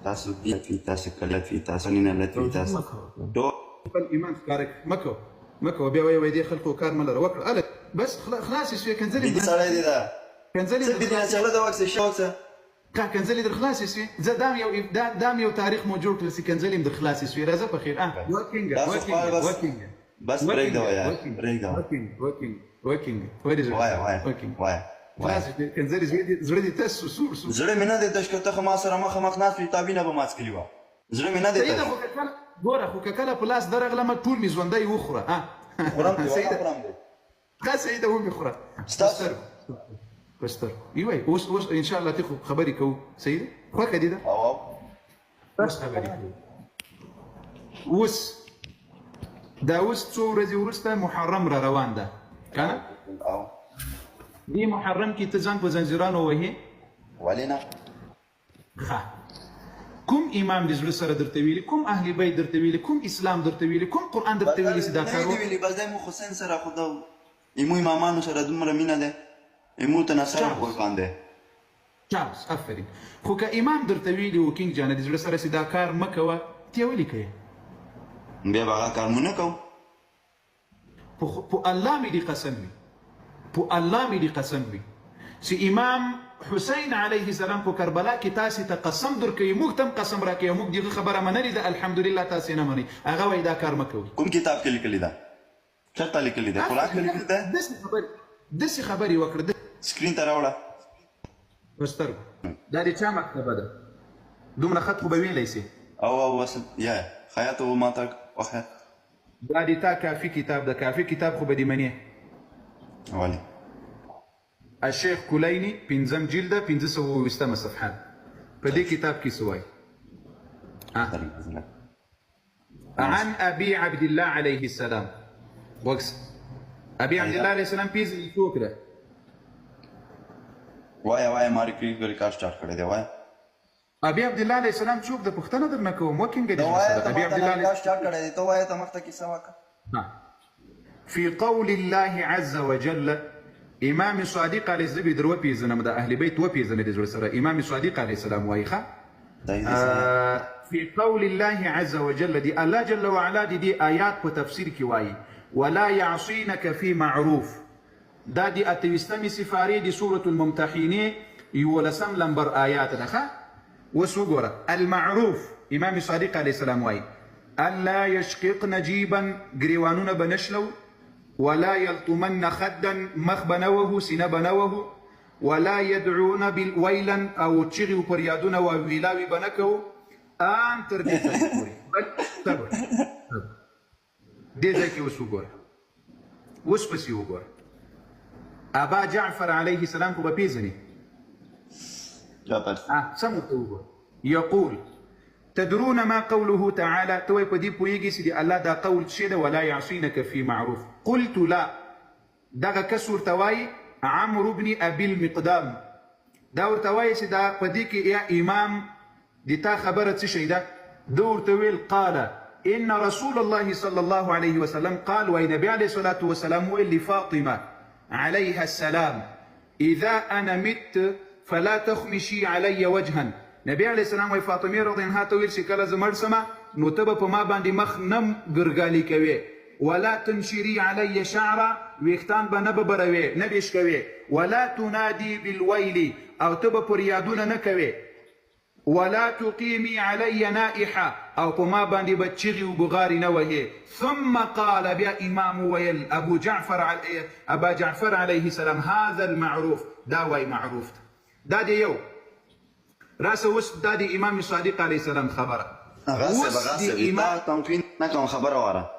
تاسو فی تاسو کلت فی تاسو نینلت فی تاسو خپل ایمان ښکاره مکو بیا وایي دې خلکو کار مه لره وکړه هله بس خلاص یې شوې کنځلې دې سړی دی دا څه بدینه چاله دا وکسه شوڅه کنځلې در خلاصې شوې زه دام یو تاریخ مو جوړ کړل چې کنځلې م در خلاصې شوې راځه په خیر ورکینګ بس پرېږده وایه پرېږده ورکینګ وایه خلاص کنځلې زړه دې تس سور زړه مې نه دی تش که ته خو ما سره مخامخ ناست وي کتابونه به ما څکلي وه زړه مې نه دی تش ګوره خو که کله په لاس درغلمه ټول مې ژوندی وخوره خورم دی خورم دی ښه سیده ومې خوره ستاسو په سترګو وایي اوس انشاءالله ته خو خبرې کوو سیده خوښه دې ده اوس خبرې کوو اوس دا اوس څو ورځې وروسته محرم را روان ده که نه دې محرم کې ته ځان په زنځیرانو وهې ولې نه ښه کوم امام دې زړه سره درته ویلي کوم اهل بیت درته ویلي کوم اسلام درته ویلي کوم قرآن درته ویلي چې دا کار ویلي بس دی مو حسین سره خو د ایمو امامانو سره دومره مینه دی ایمو ته نصر قربان دی چاوس افرین خو که امام درته ویلي و کینګ جانه دې زړه سره چې دا کار مه کوه ته ولې کوې بیا به هغه کار مو نه کوو په الله مې دې قسم وي په الله مې دې قسم وي چې امام حسین علیه السلام په کربلا کې تاسې ته قسم درکوي موږ ته هم قسم راکوي او موږ دغه خبره منلې ده الحمدلله تاسې نه منئ هغه وایي دا کار مه کوئ کوم کتاب کې لیکلي ده چېرته لیکلي ده قرآن کې لیکلي ده داسې خبرې وکړه سکرین ته راوړه په سترګو دا د چا مکتبه ده دومره خط خو به ویلی سي او یا خیاطه و ما ته وخه دا د تا کافي کتاب ده کافي کتاب خو به دې منې ولې الشيخ كليني بنزم جلده 520 صفحات فدي كتاب كيسواي عن ابي عبد الله عليه السلام بوكس ابي عبد الله عليه السلام بيز يفوق ده وای ماري ریکارډ سٹارټ کړی دی وای ابي عبد الله عليه السلام چوک د پښتنه در نه کوم وکینګ دي ابي عبد الله ریکارډ سٹارټ کړی دی ته وای ته مخته کیسه وکړه في قول الله عز وجل امام صادق علیه السلام در وپیژنم د اهل بیت وپیژنه د زړه سره امام صادق علیه السلام وایي في قول الله عز وجل دي الله جل وعلا دي آيات په تفسیر کې وایي ولا يعصينك في معروف دا دي اتويستمي سفاري دي سورة الممتحنين يولسم لمبر آيات ده وسوغورا المعروف امام صادق عليه السلام وایي ألا يشققن جيبا قريوانون بنشلو ولا يلطمن خدا مخ بنوه سن بنوه ولا يدعون بالويلا او تشغي بريادون وويلاوي بنكو ان تردي بل صبر دي ذاك وسوغور وسبسي وغور ابا جعفر عليه السلام كو بيزني جعفر سمعت يقول تدرون ما قوله تعالى توي بدي بويجي سيدي الله دا قول شيء ولا يعصينك في معروف قلت لا دا كسر تواي عمرو بن ابي المقدام دا تواي سيدا بدي كي يا امام دي تا خبرت شيء ده دور تويل قال ان رسول الله صلى الله عليه وسلم قال والنبي عليه الصلاه والسلام لفاطمه عليها السلام اذا انا مت فلا تخمشي علي وجها نبی علیہ السلام وی فاطمه رضی الله عنها ویل چې کله زه مړ سمه نو ته به په ما باندې مخ نم ګرګالي کوې ولا تنشري علي شعره ویښتان به نه ببروې نه بشکوې ولا تنادي بالويل او ته به پر یادونه نه کوې ولا تقيمي علي نائحه او په ما باندې به چغې و بغارې نه وهې ثم قال بیا امام ویل ابا جعفر علیه السلام هذا المعروف دا وی معروف دا دی یو راسه اوس دا د امام صادق علیه السلام خبره غاسب دا تمکین نه کوم خبره واره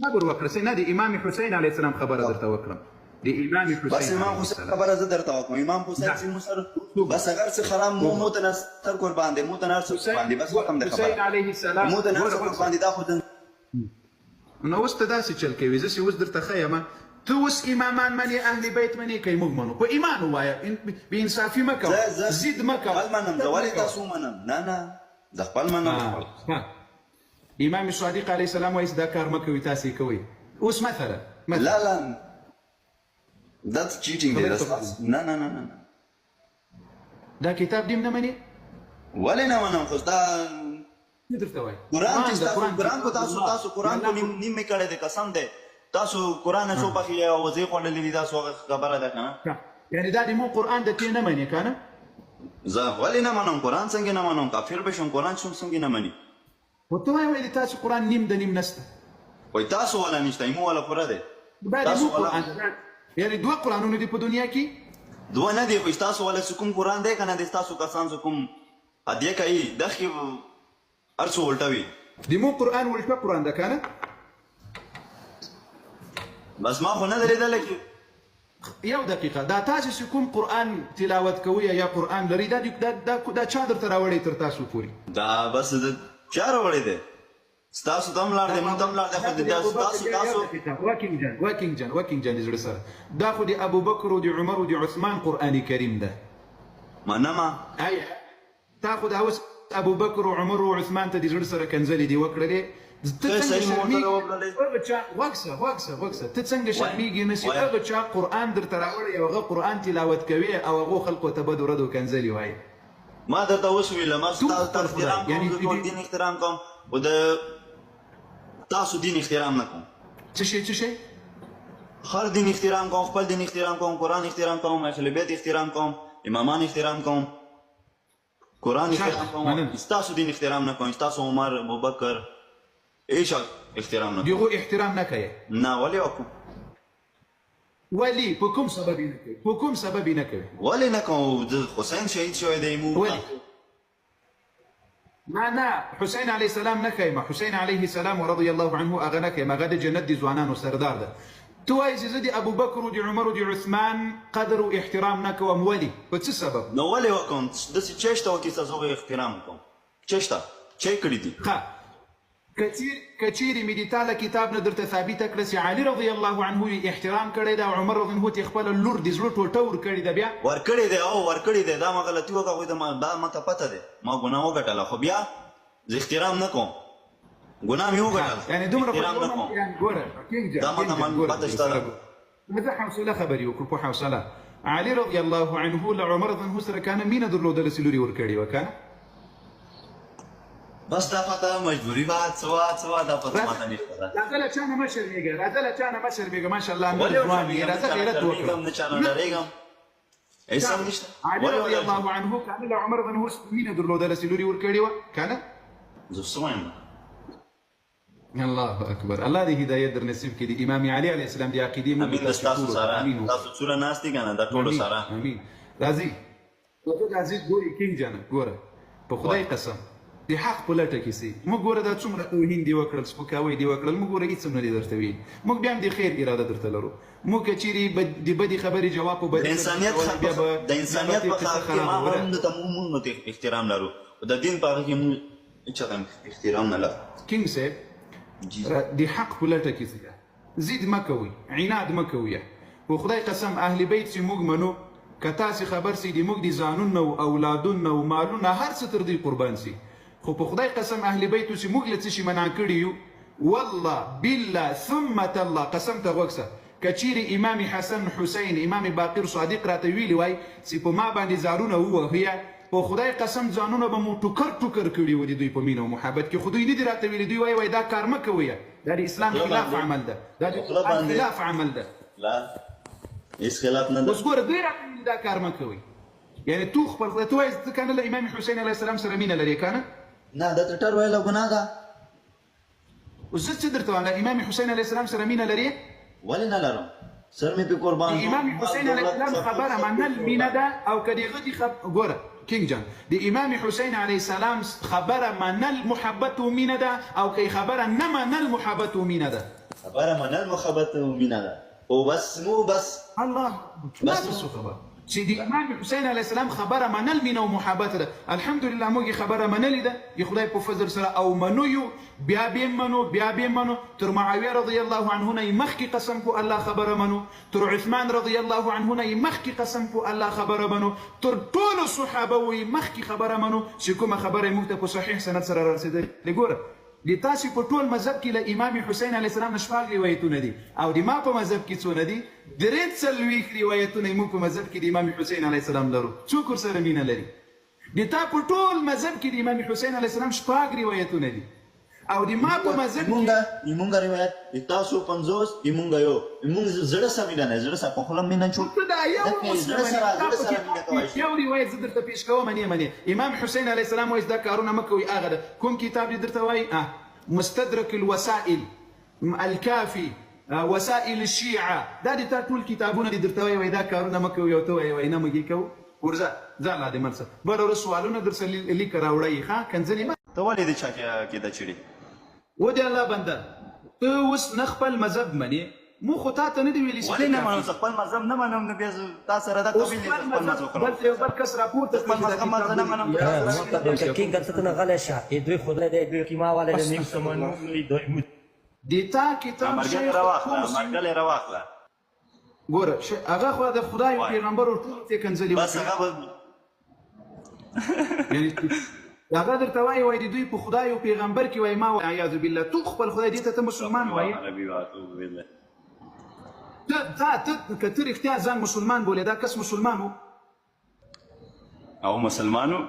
صبر وکړه نه د امام حسین علیه السلام خبره درته وکړم د امام حسین بس امام حسین خبره زه درته وکړم امام حسین چې مسر بس اگر څه خرام مو ته نستر قربان دی مو ته نار قربان دی بس وکم د خبره حسین علیه السلام مو ته نار قربان دی دا خو نو اوس ته داسې چل کوي زه چې اوس درته ښیم ته اوس امامان منې اهل بیت منې کوي موږ منو خو ایمان ووایه بېانصافي مه کوه ضد مه کوه خپل منم زه ولې تاسو منم نه زه خپل منم امام صادق علیه السلام وایي دا کار مه کوئ تاسې کوئ اوس مثلا لا that's cheating دی نه دا کتاب دې نه منې ولې نه منم خو دا څه درته وایي قرآن چې د تاسو قرآن کو تاسو قرآن کو نیم مې کړی دی قسم دی تاسو قرآن څو پخې او وزې خوړلې دي تاسو هغه خبره ده کنه یعنی دا د مو قرآن د تی نه منې کنه زه ولې نه منم قرآن څنګه نه منم کافر بشم قرآن څنګه نه مني خو ته وایې تاسو قرآن نیم د نیم نسته وای تاسو ولا نشته مو ولا پوره دی باید مو قرآن یعنی دوه قرآنونه دي په دنیا کې دوه نه دي خو تاسو ولا کوم قرآن دی کنه د تاسو کسان کوم ادیه کوي دغه ارڅو ولټوي د مو قرآن ولټه قرآن ده کنه بس ما خو نه درېدل کې یو دقیقه دا تاسو کوم قرآن تلاوت کوي یا قرآن لري دا چا درته راوړی تر تاسو پورې دا بس د چا راوړی دی ستاسو تم لار دی مونږ تم لار دی خو د تاسو واکینګ جان د زړه سره دا خو د ابو بکر او د عمر او د عثمان قرآن کریم ده منما تا خو د اوس ابو بکر او عمر او عثمان ته د زړه سره کنځلې دی وکړلې ته څنګه شرمېږې نشي هغه چا قرآن درته راوړی او هغه قرآن تلاوت کوي او هغه خلکو ته بد ورد او کنځلې وایي ما درته اوس ویله ما ستاسو احترام کوم د ټول دین احترام کوم او د تاسو دین احترام نه کوم څه شی هر دین احترام کوم خپل دین احترام کوم قرآن احترام کوم اهل بیت احترام کوم امامان احترام کوم قرآن احترام کوم ستاسو دین احترام نه کوم ستاسو عمر ابوبکر ایش احترام نه دیغو احترام نه کوي نه ولی وکم ولی په کوم سبب نه کوي ولی نه کوم د حسین شهید شوی دی مو نه حسین علیه السلام نه کوي ما حسین علیه السلام ورضی الله عنه هغه نه کوي هغه د جنت د ځوانانو سردار ده تو وایي چې زه د ابوبکر او د عمر او د عثمان قدر او احترام نه کوم ولی په څه سبب نو ولی وکم داسې چېشته وکړي تاسو احترام کوم چېشته چی کړي دي کچیرې مې د تاله کتاب نه درته ثابته کړه چې علي رضی الله عنه احترام کړی ده او عمر رضی الله عنه خپله لور د زړه ټوټه ورکړې ده بیا ورکړې ده او ورکړې ده دا ما غلطي وکړه دا ماته پته ده ما ګناه وګټله خو بیا زه احترام نه کوم ګناه مې وګټله یعنی دومره احترام نه کوم دا ماته من پته شته ده زه حوصله خبرې وکړو په حوصله علي رضی الله عنه له عمر رضی الله عنه سره کنه مینه درلودله چې لور یې ورکړې وه کنه بس دا پته مجبوري بعد سوا دا پته ماته نشته ده راځه له چا نه مه شرمېږه ماشاءالله نور ځوان یې راځه غیرت وکړه نه چا نه ډارېږم هېڅ هم نشته علي رضی الله عنه کنه له عمر رضی الله عنه مینه درلودله چې لور یې ورکړې وه کنه زه څه وایم الله اکبر الله دې هدایت در نصیب کړي امام علي علیه السلام د عقیدې امین تاسو سره تاسو څوره ناست دي کنه دا ټولو سره امین راځي ته عزیز ګوري کینګ جان ګوره په خدای قسم د حق په لټه کې سي موږ ګوره دا څومره توهین دی وکړل سپکاوی دی وکړل موږ ګوره هېڅ هم نه دی درته ویلي موږ بیا هم د خیر اراده درته لرو موږ که چیرې د بدې خبرې جواب په د انسانیت په حق کې ما هم د موږ احترام لرو او د دین په هغه کې موږ هېڅ احترام نه لرو کینګ صاحب د حق په لټه کې سي زید مه کوئ عناد مه کوئ په خدای قسم اهل بیت چې موږ منو که تاسې خبر سي د موږ د ځانونه او اولادونه او مالونه هر څه تر دوی قربان سي خو په خدای قسم اهل بیتو چې موږ له څه شي منع کړي یو والله بالله ثم تالله قسم ته غوږ شه که چیرې امام حسن حسین امام باقر صادق راته ویلي وای چې په ما باندې ځانونه ووهیه په خدای قسم ځانونه به مو ټوکر کړي وو د دوی په مینه او محبت کې خو دوی نه دي راته ویلي دوی وای دا کار مه کوئ دا د اسلام خلاف عمل ده دا د قرآن خلاف عمل ده لا هېڅ خلاف نه ده اوس ګوره دوی راته ویلي دا کار مه کوئ یعنی تو خپل خدای ته وایې ته کنه له امام حسین علیه السلام سره مینه لرې کنه نه دا ټټر ویله ګناه ده اوس زه څه درته وایم له امام حسین علیه السلام سره مینه لرې ولې نه لرم سر مې پې قربان د امام حسین علیه السلام خبره منل مینه ده او که د هغه دي ګوره کینګ جان د امام حسین علیه السلام خبره منل محبت و مینه ده او که خبره نه منل محبت و مینه ده خبره منل محبت و مینه ده او بس مو بس الله بس خبر چې د امام حسین علیه السلام خبره منل مینه او محبت ده الحمدلله موږ خبره منلې ده د خدای په فضل سره او منو یو بیا به منو تر معاویه رضی الله عنه نه مخکې قسم کو الله خبره منو تر عثمان رضی الله عنه نه مخکې قسم کو الله خبره منو تر ټولو صحابه وی مخکې خبره منو چې کومه خبره موږ ته په صحیح سند سره رسېدلې ګوره د تاسو په ټول مذهب کې له امام حسین علیه السلام شپږ روایتونه دي او د ما په مذهب کې څونه دي درې څلوېښت روایتونه موږ په مذهب کې د امام حسین علیه السلام لرو څوک ورسره مینه لري د تا په ټول مذهب کې د امام حسین علیه السلام شپږ روایتونه دي او د ما په مذهب کې یمونږ روایت د تاسو 50 یمونږ یو یمونږ زړه سمې نه زړه سره په خپل مینه چوټ دا یو روایت زه درته پیش کوم منې امام حسین علیه السلام وایي دا کارونه مه کوئ هغه ده کوم کتاب دې درته وایي مستدرک الوسائل الکافي وسائل الشیعه دا د تا ټول کتابونه دې درته وایي دا کارونه مه کوئ او ته وایي نه موږ یې کوو ورځه ځه الله دې مړ شه بله ورځ سوالونه درسره لیکه راوړئ ښه کنځلې مه ته ولې د چا کېده چړي و دې الله بنده ته اوس نه خپل مذهب منې مو خو تا ته نه دي ویلي ولې نه منم زه خپل مذهب نه منم نو بیا تا سره دا قبیل دي خپل مذهب وکړم بل یو بل کس راپورته خپل مذهب نه منم كين قالت لنا غلاشة يدوي خضرة يدوي كيما ولا لنيم سمن يدوي مut د تا کتاب شیخ مرګله رواخله ګوره هغه خو د خدای او پیغمبر ټول ته کنځلې بس هغه هغه درته وایي وایي د دوی په خدای او پیغمبر کې وایي ما اعوذ بالله تو خپل خدای دې ته مسلمان وایي ته که ته رښتیا ځان مسلمان بولې دا کس مسلمان و او مسلمانو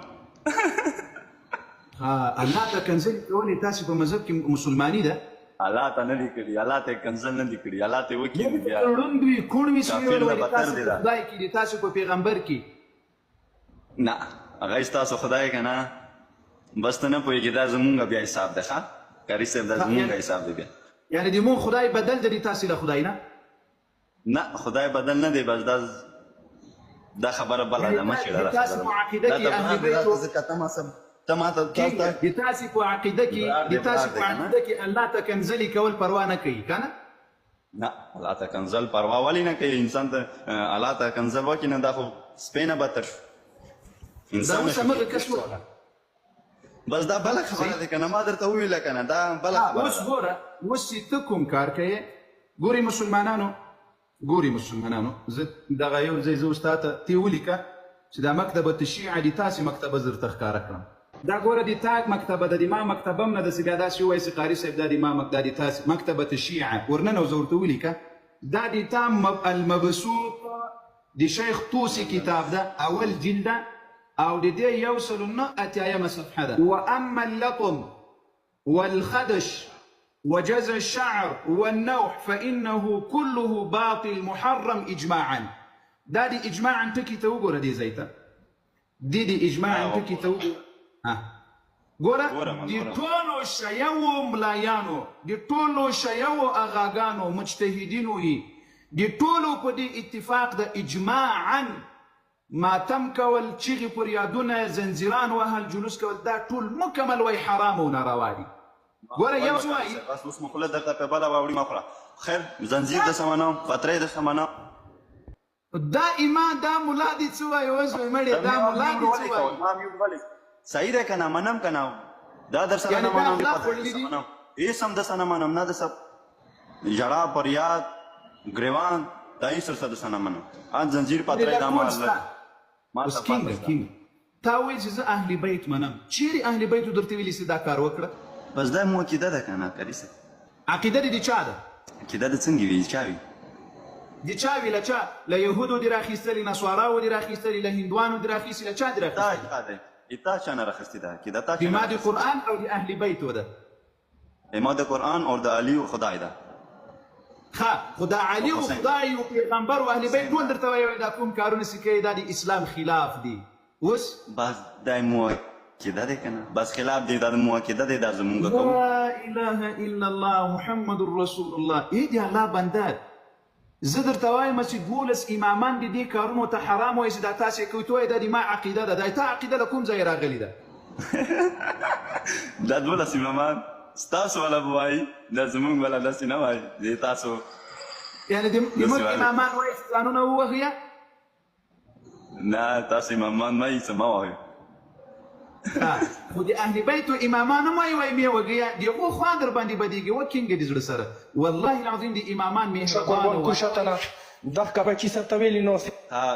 الله ته کنځلې کولې تاسې په مذهب کې مسلماني ده الله ته نه دي کړي الله ته کنځل نه دي کړي الله ته وکړي بیا ړوند وي کوڼ وي سوی وایي تاسې په خدای کې دي تاسې په پیغمبر کې نه هغه ستاسو خدای که نه بس ته نه پوهېږي دا زمونږ بیا حساب دی ښه کاري صاحب دا زمونږ حساب دی بیا یعنې د مون خدای بدل دی تاسې له خدای نه نه خدای بدل نه دی بس دا خبره بله ده مه چېړه د تاسې په عقیده کې اهل بیتو ته ماته د تاسې په عقیده کې الله ته کنځلې کول پروا نه کوي که نه نه الله ته کنځل پروا ولې نه کوي انسان ته الله ته کنځل وکړي نه دا خو سپی نه بدتر شو انسان بس دا بله خبره ده که نه ما درته وویله که نه دا بله خبره اوس ګوره اوس چې ته کوم کار کوې ګورې مسلمانانو زه دغه یو ځای زه اوس تا ته ته ولیکه چې دا مکتبه الشیعه د تاسې مکتبه زه درته ښکاره کړم دا ګوره د تا مکتبه ده د ما مکتبه هم نه داسې بیا داسې ووایي چې قاري صاحب دا د ما دا د تاسې مکتبه الشیعه ورننه زه ورته ولیکه دا د تا المبسوط د شیخ طوسي کتاب ده اول جلد ده او د دې 109 صفحه ده واما اللطم والخدش وجز الشعر والنوح فانه كله باطل محرم اجماعا دا د اجماعا ټکي ته وګوره دې ځای ته د اجماعا ټکي ته وګوره ګوره د ټولو شیعو ملایانو د ټولو شیعو اغاګانو مجتهدینو یې د ټولو په دې اتفاق د اجماعا ماتم کول چیغې پر یادونه زنځیران وهل جلوس کول دا ټول مکمل وایي حرام او ناروا دي ګوره یو څه وایي بس اوس مو خوله درته په بله واوړي مه خوره خیر زنځیر درته منم پتری درته منم دا ایمان دا ملا دي څه وایي اوس مړې دا ملا دي څه وایي صحیح دی که نه منم که نه دا در سره نه منم د پتری درته منم هېڅ هم درسه نه منم نه درسه ژړا فریاد ګریوان دا هېڅ درسه درسه نه منم ان زنځیر پتری دا اوس کینګ تا وایي چې زه اهل بیت منم چیرې اهل بیتو درته ویلي چې دا کار وکړه بس دا مو عقیده ده که نه کاري صاحب عقیده دې د چا ده عقیده د څنګه وي چا وي د چا وي له چا له یهودو دې راخیستلې نصاراو دې راخیستلې له هندوانو دې راخیستې له چا دې راخیستلې دا دی تا چا نه راخیستې ده عقیده تا د ما د قرآن او د اهل بیتو ده ما د قرآن او د علي و خدای ده ښه خو دا علي و خدای و پیغمبر و اهل بیت ټول درته وایي دا کوم کارونه چې کوي دا د اسلام خلاف دي اوس بس دا مو عقیده دی که نه بس خلاف دی دا مو عقیده دی دا زمونږ کوو لا اله الا الله محمد رسول الله ای دی الله بنده زه درته وایم چې 12 امامان د دې کارونو ته حرام وایي چې دا تاسې کوئ ته وایي دا د ما عقیده ده دا تا عقیده له کوم ځای راغلې ده دا 12 امامان ستاسو والا به وایي دا زمونږ والا داسې نه وایي دی تاسو یعنې د موږ امامان وایي چې ځانونه ووهیه نه تاسو امامان مه یې څه مه وایو خو د اهل بیتو امامان هم وایي مې وږیه د هغو خوا در باندې بدېږي وکینګه د زړه سره والله العظیم د امامان مهربان Кушатана, давка бачи сартавели носи.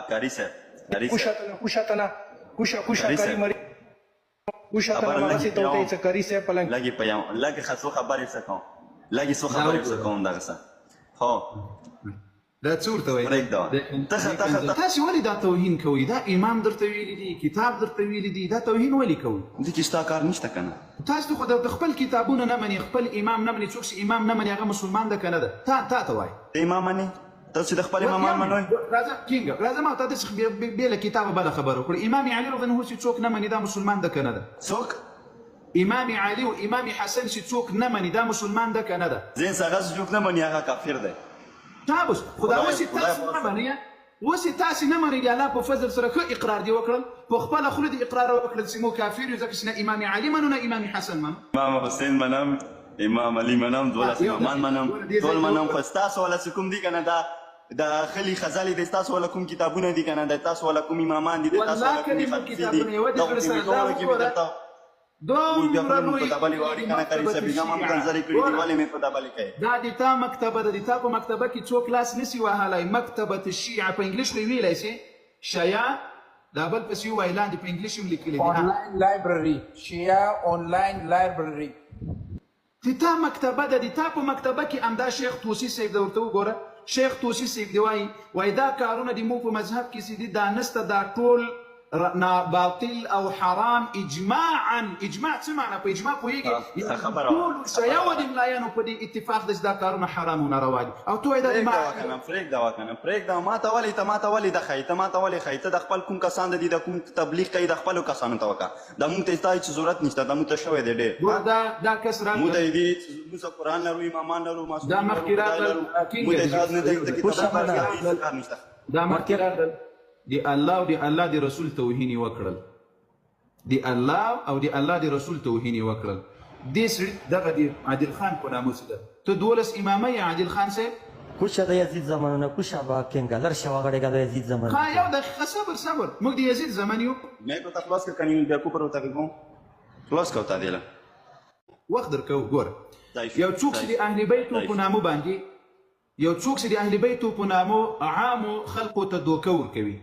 کاري صاحب Кушатана, Кари Мари. Кушатана مارسي ته وته چې کاری سه پلنګ لګي پیام لګي خاصو خبرې څه کوم لګي سو خبرې څه کوم دغه څه هو دا څه ورته وایي پرېږده تاسې ولې دا توهین کوئ دا امام درته ویلي دي کتاب درته ویلي دي دا توهین ولې کوئ دې کې ستا کار نشته که نه تاسو خو د خپل کتابونه نه منئ خپل امام نه منئ څوک چې امام نه مني هغه مسلمان ده که نه ده تا ته وایي ته امام منې تاسو د خپل امامان منئ راځه کینګه راځه ما ته داسې بې له کتابه بله خبره وکړو امام علي رضی الله عنه چې څوک نه مني دا مسلمان ده که نه ده څوک امام علي او امام حسن چې څوک نه مني دا مسلمان ده که نه ده زین څنګه څوک نه مني هغه کافر دی تابوس خدا اوس تاسو نه منئ اوس تاسو نه منئ د الله په فضل سره ښه اقرار دی وکړل په خپله خوله د اقرار وکړل چې موږ کافر یو ځکه چې نه امام علي منو نه امام حسن منو امام حسین منم امام علي منم دولس امامان منم ټول منم خو ستاسو والا چې کوم دي که نه دا د خلی خزالي د تاسو ولا کوم کتابونه دي که نه د تاسو ولا کوم امامان دي د تاسو ولا کوم کتابونه یو دي دغه کې درته دومره لوی دا د تا مکتبه ده د تا په مکتبه کې څوک لاس نسي وهلی مکتبه الشیعه په انګلیش کې ویلی سي شیا دا بل پسې ووایي لاندې په انګلیش هم لیکلی دي آنلاین لایبرري شیعه آنلاین لایبرري د تا مکتبه ده د تا په مکتبه کې همدا شیخ طوسي صاحب ده ورته وګوره شیخ طوسي صاحب دی وایي دا کارونه د موږ په مذهب کې چې دي دا نسته دا ټول باطل او حرام اجماعا اجماع څه معنی په اجماع پوهېږي ټولو شیعو د ملایانو په دې اتفاق ده چې دا کارونه حرام او ناروا دي او ته وایې دا پرېږده ما ته ولې ده ښایي ته ما ته ولې ښایي ته د خپل کوم کسان د دي د کوم تبلیغ کوي د خپلو کسانو ته وکړه دا موږ ته ستا هېڅ ضرورت نشته دا موږ ته شوی دی ډېر دا کس موږ ته یې دي موږ قرآن لرو امامان لرو دا مخکې راغلل موږ ته اجازه نه دی د کتاب کار نشته دا مخکې راغلل دی الله او دی الله دی رسول توهین وکړل دی الله او دی الله دی رسول توهین وکړل دې سړي دغه دی عادل خان په نامه ده ته 12 امامه عادل خان صاحب کوشا د یزید زمانه کوشا با کنګلر شوا غړېګا د یزید زمانه ها یو دقیقه صبر موږ د یزید زمان یو مې کو تاسو خلاص کني بیا کو پروت کوم خلاص کوتا دیله وخت درکو ګور یو څوک چې د اهل بیت په نامه باندې یو څوک چې د اهل بیت په نامه عام خلقو ته دوکه ورکوي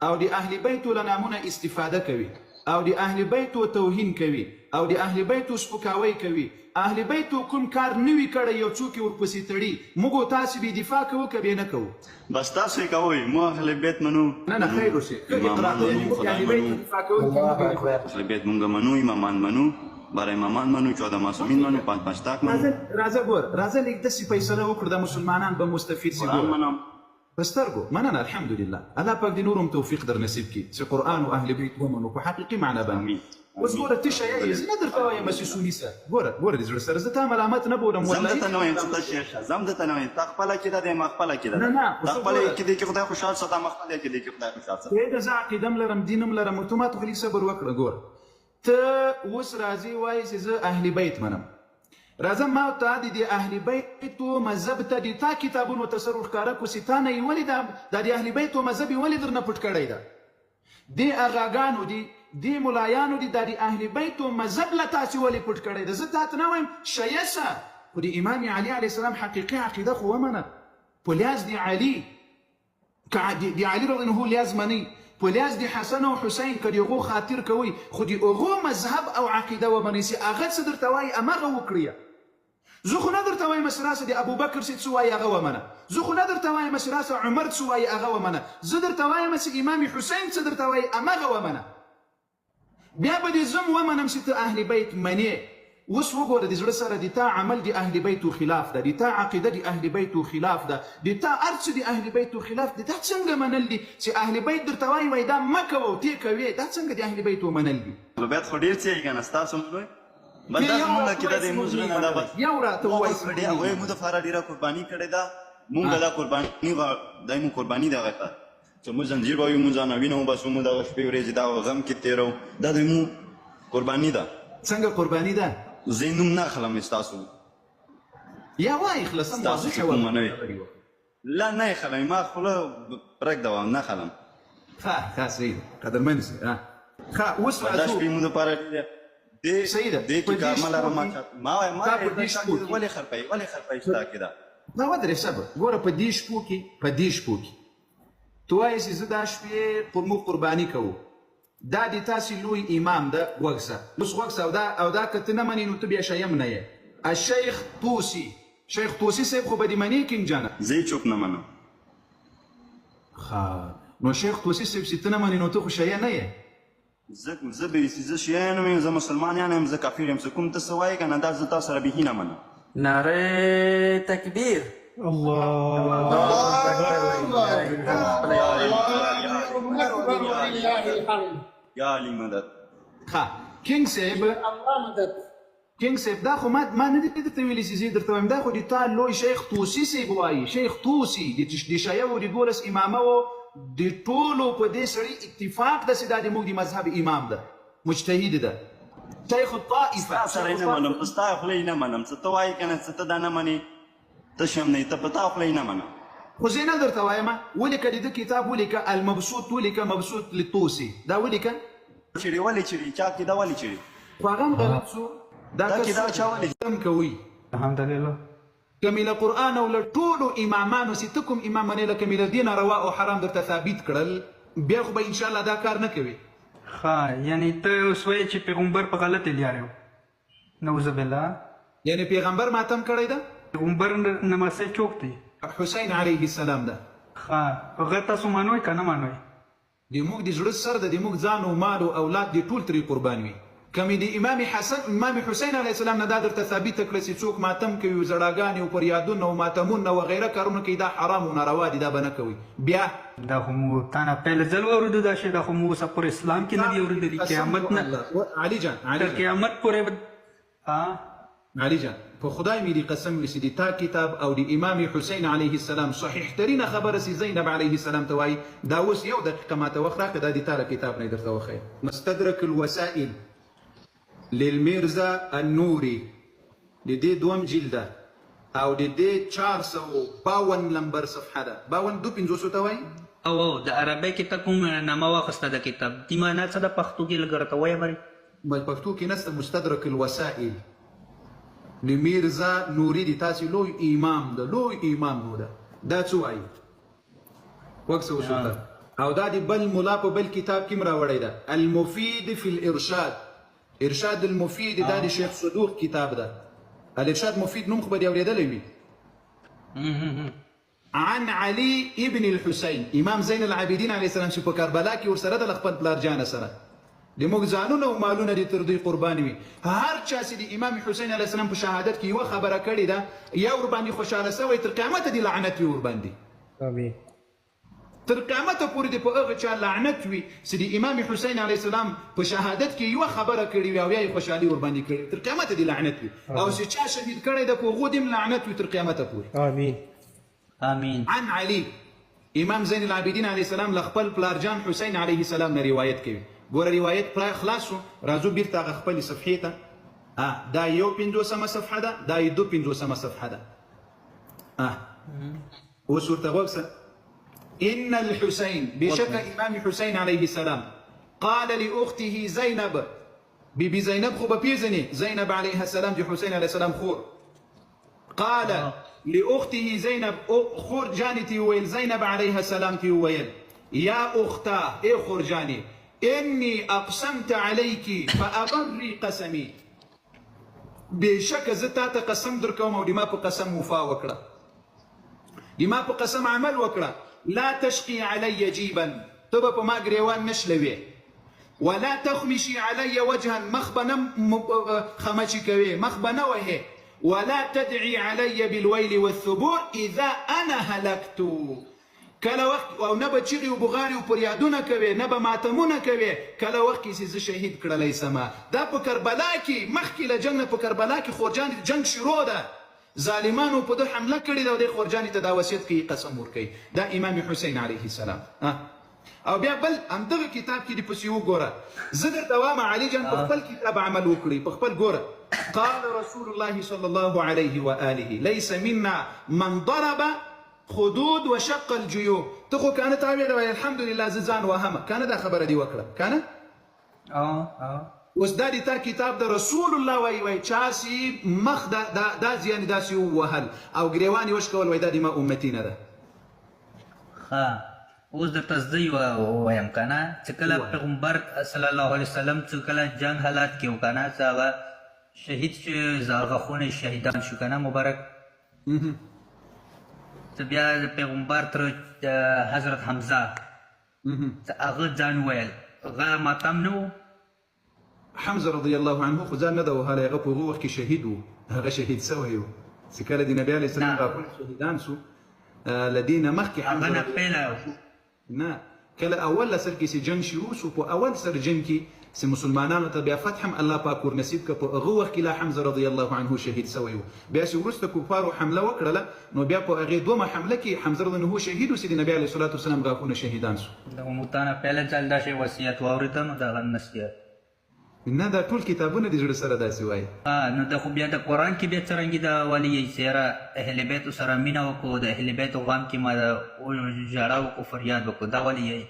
او د اهل بیت له نامونه استفاده کوي او د اهل بیت توهین کوي او د اهل بیت سپکاوی کوي اهل بیت کوم کار نوی کړی یو څوک ورپسې تړي موږ تاسو به دفاع کوو که به نه کوو بس تاسو یې کوئ مو اهل بیت منو نه خیر اوسې اهل بیت دفاع کوو اهل بیت مونږ منو امامان منو برای امامان منو 14 معصومین منو 5 تاک منو راځه ګور راځه لیک داسې فیصله وکړو د مسلمانان به مستفید سي منم بسترګو مننه الحمدلله الله پاک دې نورم توفیق در نصیب کړي چې قرآن او اهل بیت ومنو په حقیقي معنا باندې اوس ګوره ته شیعه یې زه نه درته وایم چې سني سه ګوره د زړه سره زه تا ملامت نه بولم زم درته نه وایم چې ته شیخ زم درته نه وایم تا خپله کېده دی ما خپله کېده تا خپله کېدې کې خدای خوشحال ساته ما خپله کېدې کې خدای خوشحال ساته ته د زه عقیده م لرم دین م لرم ته ما ته خو لږ صبر وکړه ګوره ته اوس راځې وایې چې زه اهل بیت منم راځه ما ته د اهل بیتو مذهب ته د تا کتابونو تصرف ښکاره کړو چې تا نه یې ولې دا د اهل بیتو مذهب یې ولې درنه پټ کړی ده دې اغاګانو دې ملایانو دا د اهل بیتو مذهب له تاسې ولې پټ کړی ده زه تا ته نه وایم شیعه سه خو د امام علي علیه السلام حقیقي عقیده خو ومنه په لیاز د علي د علي رضی الله لیاز منئ په لیاز د حسن او حسین که د هغو خاطر کوئ خو د هغو مذهب او عقیده ومنئ چې هغه څه درته وایي هماغه وکړئ زه خو نه درته وایم چې راسه د ابوبکر څه وایي هغه ومنه زه خو نه درته وایم چې راسه عمر څه وایي هغه ومنه زه درته وایم چې امام حسین څه درته وایي هماغه ومنه بیا به دې زه ومنم چې ته اهل بیت منې اوس وګوره د زړه سره د تا عمل د اهل بیتو خلاف ده د تا عقیده د اهل بیتو خلاف ده د تا هر څه د اهل بیتو خلاف ده دا څنګه منل دي چې اهل بیت درته وایي دا مه کوه او ته کوې دا څنګه د اهل بیتو منل دي بیت خو ډېر څه یې که نه ستاسو بس دا زمونږ عقیده دی موږ زړه نه ده بس یو راته ووایي هغوی موږ دپاره ډېره قرباني کړې ده موږ دا قرباني دا مو قرباني ده هغه ته چې موږ زنځیر به وي موږ ځانوینه وباسو موږ دغه شپې ورځې دا غم کې تېرو دا د مو قرباني ده څنګه قرباني ده زه نوم نه اخلم ستاسو یا وایي خلاصه ستاسو چې کوم منوي لا نه یې خلم ما خوله پرېږدوم نه خلم ښه صحیح ده قدرمن سي ښه اوس دا شپې مو دپاره صحیح ده دې کې کار مه لرم ما وایم ولې خرپوي ستا کې ده دا ودرې صبر ګوره په دې شپو کې ته وایې چې زه دا شپې موږ قرباني کوو دا د تاسې لوی امام ده غوږ اوس غوږ او دا که ته نه منې نو ته بیا شیم نه یې الشیخ طوسي شیخ طوسي صاحب خو به دې منې کنجانه زه یې چوپ نه منم نو شیخ توسی صاحب چې ته نه منې نو ته خو شیعه نه یې. زه زه شیعه نه یم، زه مسلمان یم، زه کافر یم. څه کوم ته څه وایې که نه دا زه تا سره بیخي نه منم. نعره تکبیر. یا علی مدد. کینګ صاحب دا خو ما نه دي درته ویلي چې زه درته وایم دا خو د تا لوی شیخ طوسي صاحب وایي. شیخ طوسي د شیعو د 12 امامه و د ټولو په دې سړي اتفاق ده چې دا د موږ د مذهب امام ده، مجتهد ده، شیخ الطائفه. ستا سره یې نه منم، په ستا خوله یې نه منم. څه ته وایې که نه، څه ته دا نه منې، ته شم نه یې، ته په تا خوله یې نه منم. خو زه نه درته وایم. ولیکه د ده کتاب ولیکه المبسوط، ولیکه مبسوط للطوسي، دا ولیکه. چیرې ولې چیرې چا کې دا ولې چیرې خو هغه هم غلط شو. دا کتاب چا ولې کم کوي الحمدلله کمی له قرآن او له ټولو امامانو چې ته کوم امام منې لکه مې له دې ناروا او حرام درته ثابت کړل، بیا خو به انشاءالله دا کار نه کوي. یعنی ته اوس وایې چې پیغمبر په غلطه لاره و، نعوذ بالله. یعنی پیغمبر ماتم کړی ده، پیغمبر نماسی چوک دی، حسین علیه السلام ده. هغه تاسو مانوئ که نه مانوئ؟ د موږ د زړه سر ده، د موږ ځان او مال او اولاد د ټول ترې قربان وي. کمی د امام حسین علیه السلام نه دا درته ثابته کړه چې څوک ماتم کوي، زړاګانې او فریادونه او ماتمونه وغیره کارونه کوي، دا حرام او ناروا دي، دا به نه کوي. بیا دا خو مو تا نه پیل ځل واورېدو دا شی، دا خو مو اوسه پر اسلام کې نه دي اورېدلي. قیامت نه علي جان، تر قیامت پورې علي جان په خدای مې دې قسم وي چې د تا کتاب او د امام حسین علیه السلام صحیح ترینه خبره چې زینب علیه السلام ته وایي، دا اوس یو دقیقه ماته وخت راکړه، دا د تا له کتاب نه درته وښیم. مستدرک الوسائل للمیرزا النوري د دې دوم جلده او د دې 452 نمبر صفحه ده. 52 ته وایي او د عربی کې ته کوم نامه واخسته د کتاب دی معنا څه د پښتو کې لږ راته وایه بری. پښتو کې نسته. مستدرک الوسائل د میرزا نوري د تاسې لوی امام ده، لوی امام نو ده. دا څه وایي وکسه وسوته او دا د بل ملا په بل کتاب کې راوړی ده. المفید فی الارشاد، ارشاد المفید دا د شیخ صدوق کتاب ده. الارشاد مفید نوم خو به دې اورېدلی وي. عن علي ابن الحسين، امام زین العابدین علیه السلام چې په کربلا کې ورسره د خپل پلار جانه سره د موږ ځانونه او مالونه دې تر دوی قربان وي. هر چا چې د امام حسین علیه السلام په شهادت کې یوه خبره کړې ده یا ورباندې خوشحاله سوی، تر قیامته دې لعنت وي ورباندې. تر قیامته پورې دې په هغه چا لعنت وي چې د امام حسین علیه السلام په شهادت کې یوه خبره کړې وي او یا یې خوشحالي ورباندې کړې، تر قیامته دې لعنت وي. او چې چا شهید کړی ده په هغو دې هم لعنت وي تر قیامته پورې. آمین. عن علي، امام زین العابدین علیه السلام له خپل پلارجان حسین علیه السلام نه روایت کوي. ګوره روایت خلاص شو، راځو بیرته هغه خپلې صفحې ته. دا 51 صفحه ده، دا 52 صفحه ده. اوس ورته غوږ شه. إن الحسين بشك إمام حسين عليه السلام قال لأخته زينب، بيبي زينب خو بيزني زينب عليها السلام دي حسين عليه السلام خور، قال لأخته زينب خور جانتي ويل زينب عليها السلام تي ويل يا أختا إيه خور جاني إني أقسمت عليك فأبري قسمي، بشك زتات قسم دركم ودي ما بقسم وفا وكرا، دي ما بقسم عمل وكرا، لا تشقي علي جيبا تبقى ما قريوان نشلوي، ولا تخمشي علي وجها مخبنا خمشي كوي مخبنا وهي، ولا تدعي علي بالويل والثبور إذا أنا هلكت. كلا وقت او نبا چغي و بغاري و پريادونه کوي، نبا ماتمونه کوي، كلا وقت کې زه شهید کړلی سما. دا په کربلا کې مخکې له جنګ نه په کربلا کې خورجان جنگ شروع ده، ظالمانو په ده حمله کړې ده او د خورجانې ته دا وصیت کوي قسم ورکوي. دا امام حسین علیه السلام. او بیا بل همدغه کتاب کې دې پسې وګوره. زه درته وایم علي جان په خپل کتاب عمل وکړي، په خپل ګوره. قال رسول الله صلى الله عليه وآله ليس منا من ضرب خدود وشق الجيوب. ته خو کنه تعبیر وایي الحمدلله زه ځان وهمه، کنه دا خبره دې وکړه کنه. اوس دا د تا کتاب د رسول الله وایي چا چې مخ دا زیانې داسې ووهل او ګریوان یې وشکول وایي دا د ما امتي نه ده. اوس درته زه ووایم که نه چې کله پیغمبر صلی الله علیه وسلم چې کله جنګ حالات کې و که نه چې هغه شهید شو، هغه خونې شهیدان شو که نه مبارک. څه بیا د پیغمبر تر حضرت حمزه هغه ځان ویل هغه ماتم نه و. حمزه رضی الله عنه خو ځان نه ده وهلی، هغه په هغه وخت کې شهید و، هغه شهید سوی و چې کله د نبي علیه السلام غاښونه شهیدان سو له دې نه مخکې هغه نه پیله نه کله اول سر کې چې جنګ شروع شو په اول سر جنګ کې چې مسلمانانو ته بیا فتح هم الله پاک ور نصیب کړ، په هغه وخت کې لا حمزه رضی الله عنه شهید سوی و. بیا چې وروسته کفارو حمله وکړله نو بیا په هغې دومه حمله کې حمزه رضی الله عنه شهید و چې د نبي علیه الصلاة والسلام غاښونه شهیدان سو. د متانه پیله ځل دا شی وصیت واورېده نو د هغه نصیحت نه دا ټول کتابونه د زړه سره داسې وایي. نو د خو بیا د قرآن کې بیا څرنګې د ولی سیره اهل بیتو سره مینه وکړو، د اهل بیتو غم کې ما ژړا وکړو، فریاد وکړو، دا ولې یې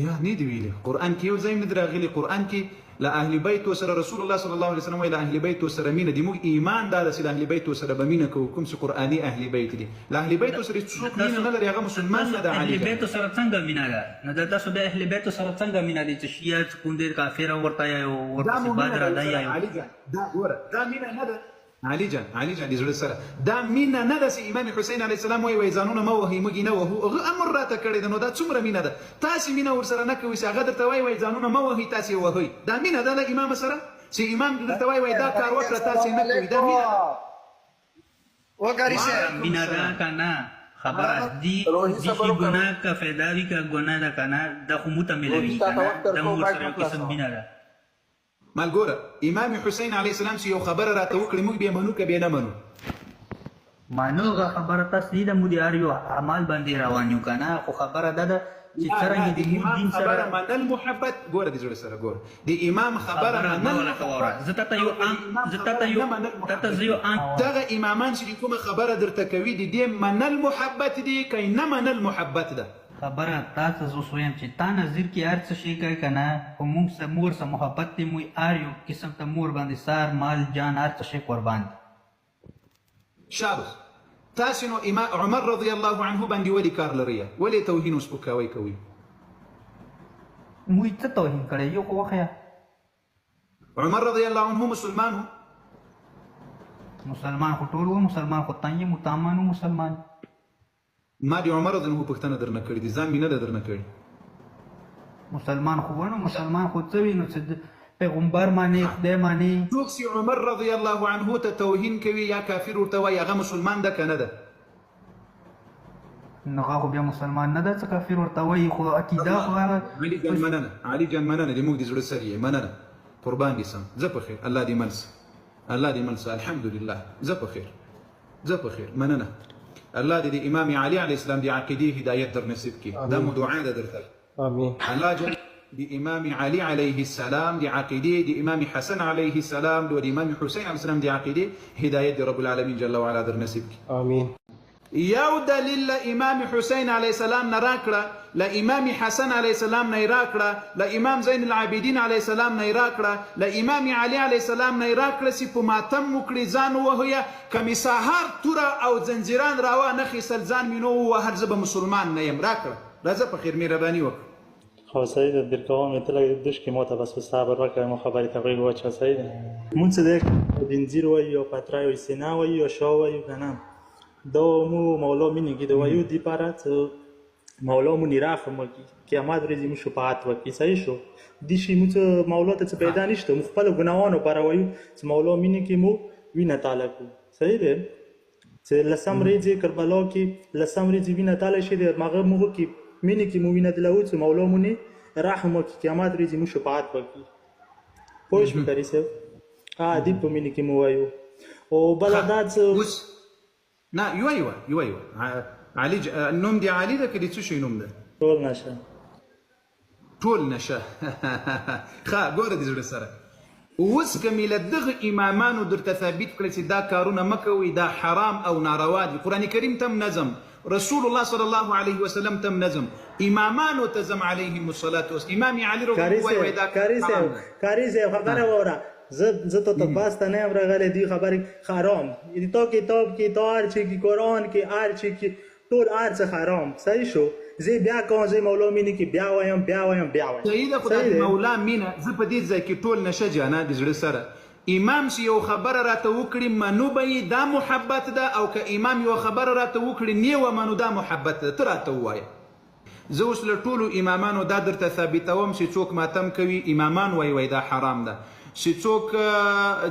یا نه دی ویلي. قرآن کې یو ځای نه دی راغلی، قرآن کې له اهل بیتو سره رسول الله صلی الله علیه وسلم وایي له اهل بیتو سره مینه دي. موږ ایمان دا ده چې له اهل بیتو سره به مینه کوو، کوم چې قرآني اهل بیت دي. له اهل بیتو سره څوک مینه نه لري هغه مسلمان نه ده. اهل بیتو سره څنګه مینه ده؟ نو د تاسو د اهل بیتو سره څنګه مینه دي چې شیعه کوم ډېر کافر ورته یو ورپسې بدر ده یا علي جان دا ګوره دا مینه نه ده. علي جان د زړه سره دا مینه نه ده چې امام حسین علیه السلام وایي ځانونه مه وهئ موږ یې نه وهو، هغه امر راته کړی ده. نو دا څومره مینه ده؟ تاسې مینه ورسره نه کوئ چې هغه درته وایي ځانونه مه وهئ تاسې یې وهئ. دا مینه ده له امام سره چې امام درته وایي دا کار وکړه تاسې نه کوئ، دا مینه ده. وګاري صاحب مینه ده که نه خبره دي چې ګناه که فایده وي که ګناه ده که نه دا خو موته میلوي که نه دا مو ورسره یو قسم مینه ده. ملګوره امام حسین علیه السلام چې یو خبره راته وکړي موږ بیا منو که بیا نه منو؟ منو هغه خبره تاسو دې د مو د هر یو اعمال باندې روان یو که نه، خو خبره دا ده چې څرنګې د مو دین سره منل محبت ګوره د زړه سره ګوره د امام خبره منل. زه تاته یو دغه امامان چې کومه خبره درته کوي د دې منل محبت دی که نه منل محبت ده؟ خبره تاسو زه ویم چې تا نظر کې هر څه شي کوي که نه، خو موږ سره مور سره محبت دی، موږ هر یو قسم ته مور باندې سار مال جان هر څه شي قربان دي. شابه تاسو نو امام عمر رضی الله عنه باندې ولې کار لرئ؟ ولې توهین او سپکاوی کوئ؟ موږ څه توهین کړی یو خو وښیه. عمر رضی الله عنه مسلمان و؟ مسلمان خو ټول و، مسلمان خو تنګ متامان و مسلمان. ما د عمر رضی الله عنه پوښتنه درنه کړې دي، ځان مې نه ده درنه کړې. مسلمان خو ونه مسلمان خو څه وي نو چې پیغمبر مانی خدای مانی. څوک چې عمر رضی الله عنه ته توهین کوي یا کافر ورته وایي هغه مسلمان ده که نه ده؟ نو هغه خو بیا مسلمان نه ده چې کافر ورته وایي، خو عقیده خو هغه. علي جان مننه، علي جان مننه د موږ د زړه سر یې مننه، قربان دي سم. زه په خیر، الله دې منسه، الله دې منسه، الحمدلله. زه په خیر، زه په خیر، مننه. الله دې د امام علي علیه السلام د عقیدې هدایت در نصیب کړي. دا مو دعا ده درته. آمین. الله جل د امام علي علیه السلام د عقیدې، د امام حسن علیه السلام او د امام حسین علیه السلام د عقیدې هدایت د رب العالمین جل وعلا در نصیب کړي. آمین. یو دلیل له امام حسین علیه السلام نه راکړه، له امام حسن علیه السلام نه راکړه، له امام زین العابدین علیه السلام نه راکړه، له امام علی علیه السلام نه راکړه چې په ماتم وکړي ځان ووهیه کمی سهار توره او زنجیران راوا نه خیستل ځان مې نو ووهر زه به مسلمان نه یم. راکړه راځه په خیر مهرباني وکړه. خو سعید در کوام تلك دش که ما بس صبر وکړم ما خبری تقریبا و چه سعید مون صدق دینزیر و یا پترای و سینا و یا شاه و یا کنم دو مو مولا مینگی دو یو دی پارت مولا مو نیراف مکی که اماد ریزی مو شفاعت وکی صحیح شو دیشی مو مولا ته پیدا نشته مخبل گناهانو پر وایو مولا مینگی مو وینه تعالی کو صحیح ده چې لسم ریزی کربلا کې لسم ریزی وینه تعالی شه د مغه مو کې مینه کې مو وینه دلو چې مولا مونږ رحم وکي قیامت ریزی مو شفاعت وکي پوښ مکرې سه دی په مینه کې مو وایو او بلدات نه یو علي النوم دي علي ده کدي څه شي نوم ده؟ ټول نشه ټول نشه ښه ګوره دې زړه سره اوس کمیل دغه امامانو درته ثابت کړي چې دا کارونه مه کوئ دا حرام او ناروا دي. قرآن کریم تم نظم، رسول الله صلی الله علیه وسلم تم نظم، امامانو تزم علیهم الصلاة والسلام. امام علي رضی الله عنه دا کاری سه خبره وره زه ته بس ته نه راغلی دی خبرې حرام دي تو کتاب کې تو هر چی کې قرآن کې هر چی کې ټول هر څه حرام صحیح شو. زه بیا کوم زه مولا مینه کې بیا وایم صحیح ده. خدای مولا مینه زه په دې ځای کې ټول نشه جانا د زړه سره امام چې یو خبره راته وکړي منو به یې دا محبت ده، او که امام یو خبره راته وکړي نه و منو دا محبت ده. ته راته ووایه. زه اوس له ټولو امامانو دا درته ثابتوم چې څوک ماتم کوي امامان وایي دا حرام ده، چې څوک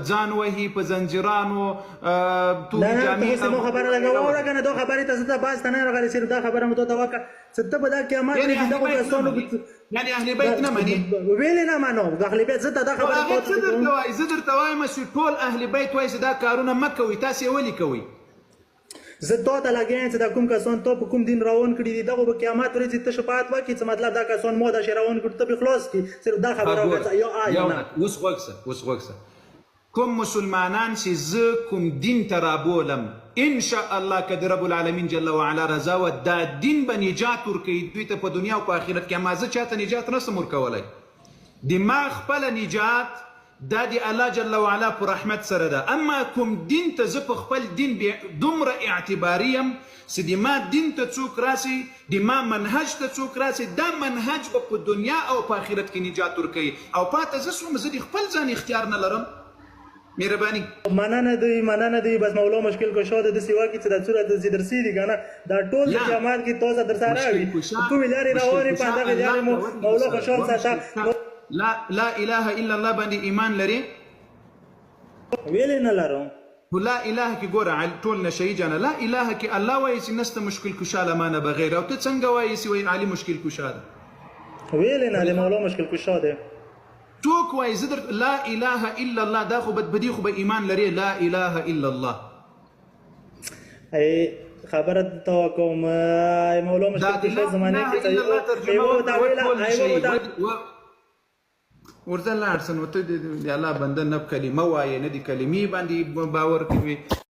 ځان وهي په زنجیرانو تورې جامې نه خبره لګوه واوره که نه دا خبرې ته زه ته باز ته نه راغلی صرف دا خبره مو ته وکړه چې ته به دا قیامت یعنې اهل بیت نه مني؟ ویلې نه منم اهل بیت زه ته دا خبره هغه څه درته وایي؟ زه درته وایم چې ټول اهل بیت وایي چې دا کارونه مه کوئ، تاسې یې ولې کوئ؟ زه تا ته لګیا چې دا کوم کسان تا په کوم دین روان کړي دي دغه به قیامت ورځې ته شفاعت وکړي، څه مطلب دا کسان ما داسې روان کړي ته به خلاص کړي. صرف دا خبره وکړه یا اوس غوږ شه کوم مسلمانان چې زه کوم دین ته رابولم ان شاء الله که د رب العالمین جل وعلا رضا وه دا دین به نجات ورکوي دوی ته په دنیا او په آخرت کې. اما زه چاته نجات نسم ورکولی. د ما خپله نجات دا د الله جل وعلا په رحمت سره ده. اما کوم دین ته زه په خپل دین دومره اعتباري یم چې د ما دین ته څوک راسي، د ما منهج ته څوک راسي، دا منهج به په دنیا او په آخرت کې نجات ورکوي. او پاته زه سوم زه د خپل ځان اختیار نه لرم. مهرباني مننه دی بس مولا مشکل کشا ده دسی واقعی چې د صورت د درسی دی کنه دا ټول د قیامت کې توسه در سره وي کوم لارې راوړي په دغه لارې مولا خوشحال ساته. لا اله الا الله باندې ایمان لري؟ ویلې نه لرم. لا اله کې ګوره ټول نشهي جانه لا اله کې الله وایي چې نسته مشکل کشا له مانه بغیر، او ته څنګه وایي چې وایي علي مشکل کشا ده؟ ویلې نه د مولا مشکل کشا ده. څوک وایي زه درته لا اله الا الله دا خو بدبدي خو به ایمان لري. لا اله الا الله خبره ته کوم مولا مشکل کشا زمانه کې ورته لاړ سه نو ته د الله بنده نه کلمه وایې نه د کلمې باندې باور کوي.